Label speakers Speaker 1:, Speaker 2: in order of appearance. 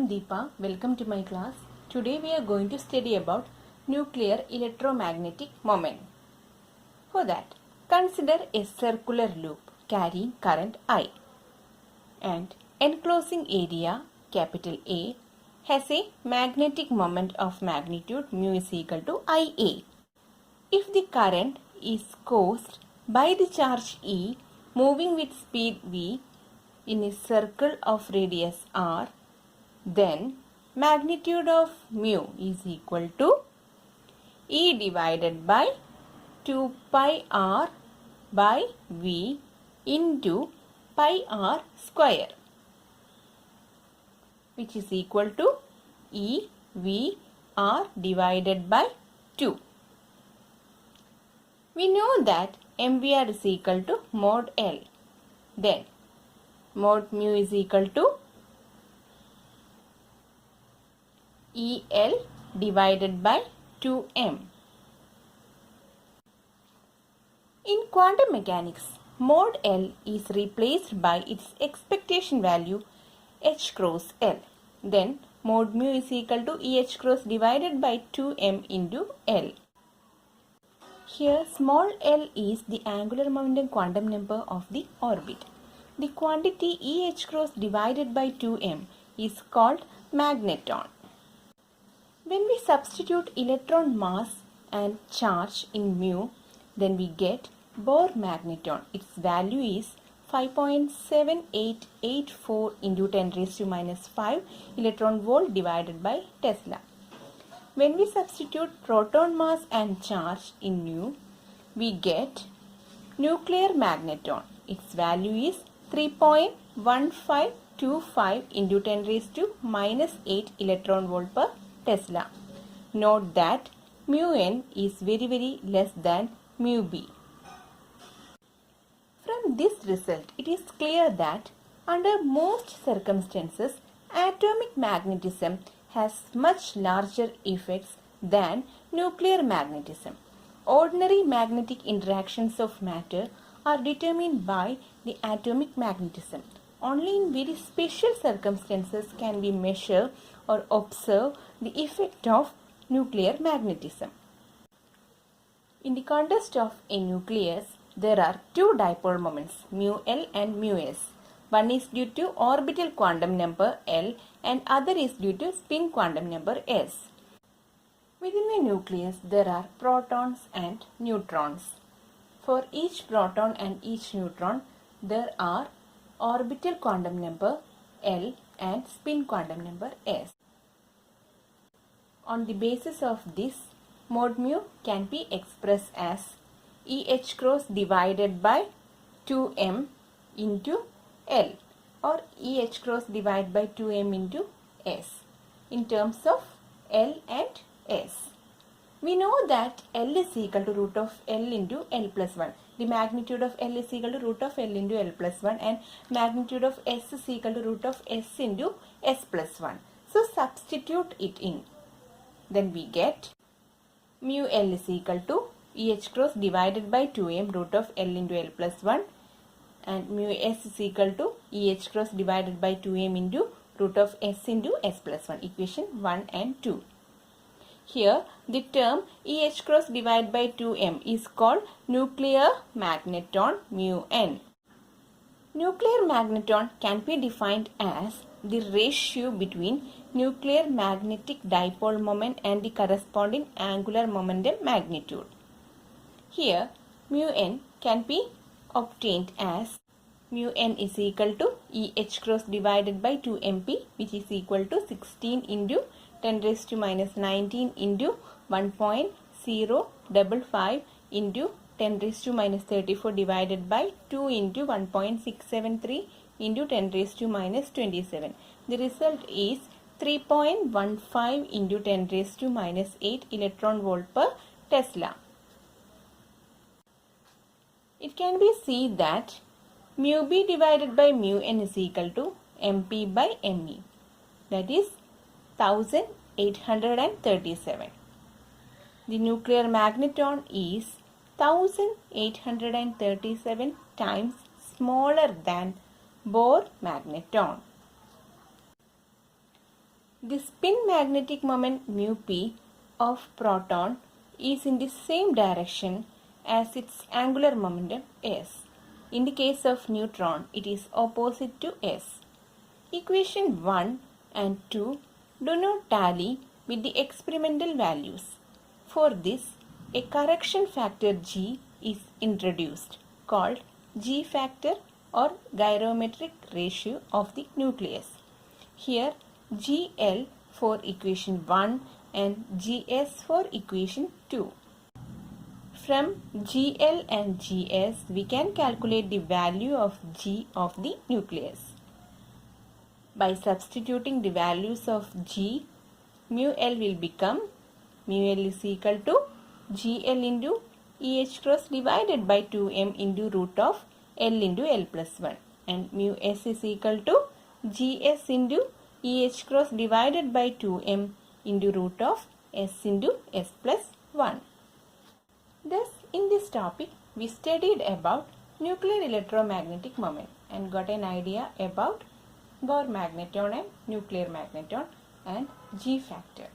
Speaker 1: Deepa. Welcome to my class. Today we are going to study about nuclear electromagnetic moment. For that, consider a circular loop carrying current I and enclosing area capital A has a magnetic moment of magnitude mu is equal to IA. If the current is caused by the charge E moving with speed V in a circle of radius R, then magnitude of mu is equal to E divided by 2 pi R by V into pi R square, which is equal to E V R divided by 2. We know that MVR is equal to mod L. Then mod mu is equal to EL divided by 2m. In quantum mechanics, mod L is replaced by its expectation value h cross L. Then mod mu is equal to EH cross divided by 2m into L. Here small l is the angular momentum quantum number of the orbit. The quantity EH cross divided by 2m is called magneton. When we substitute electron mass and charge in mu, then we get Bohr magneton. Its value is 5.7884 into 10 raised to minus 5 electron volt divided by Tesla. When we substitute proton mass and charge in mu, we get nuclear magneton. Its value is 3.1525 into 10 raised to minus 8 electron volt per Tesla. Note that mu n is very less than mu b. From this result, it is clear that under most circumstances, atomic magnetism has much larger effects than nuclear magnetism. Ordinary magnetic interactions of matter are determined by the atomic magnetism. Only in very special circumstances can we measure or observe the effect of nuclear magnetism. In the context of a nucleus, there are two dipole moments, mu L and mu S. One is due to orbital quantum number L and other is due to spin quantum number S. Within the nucleus, there are protons and neutrons. For each proton and each neutron, there are orbital quantum number L and spin quantum number S. On the basis of this, mod mu can be expressed as EH cross divided by 2m into L or EH cross divided by 2m into S in terms of L and S. We know that L is equal to root of L into L plus 1. The magnitude of L is equal to root of L into L plus 1 and magnitude of S is equal to root of S into S plus 1. So substitute it in. Then we get mu L is equal to EH cross divided by 2m root of L into L plus 1 and mu S is equal to EH cross divided by 2m into root of S into S plus 1. Equation 1 and 2. Here the term EH cross divided by 2m is called nuclear magneton mu n. Nuclear magneton can be defined as the ratio between nuclear magnetic dipole moment and the corresponding angular momentum magnitude. Here mu n can be obtained as mu n is equal to EH cross divided by 2mp, which is equal to 16 into 10 raised to minus 19 into 1.055 into 10 raised to minus 34 divided by 2 into 1.673 into 10 raised to minus 27. The result is 3.15 into 10 raised to minus 8 electron volt per Tesla. It can be seen that mu b divided by mu n is equal to mp by me. That is 1837. The nuclear magneton is 1837 times smaller than Bohr magneton. The spin magnetic moment mu p of proton is in the same direction as its angular momentum s. In the case of neutron, it is opposite to s. Equation 1 and 2 do not tally with the experimental values. For this, a correction factor G is introduced called G factor or gyrometric ratio of the nucleus. Here GL for equation 1 and GS for equation 2. From GL and GS, we can calculate the value of G of the nucleus. By substituting the values of G, mu L will become mu L is equal to GL into EH cross divided by 2m into root of L into L plus 1, and mu S is equal to GS into EH cross divided by 2m into root of S into S plus 1. Thus, in this topic, we studied about nuclear electromagnetic moment and got an idea about Bohr magneton and nuclear magneton and G factor.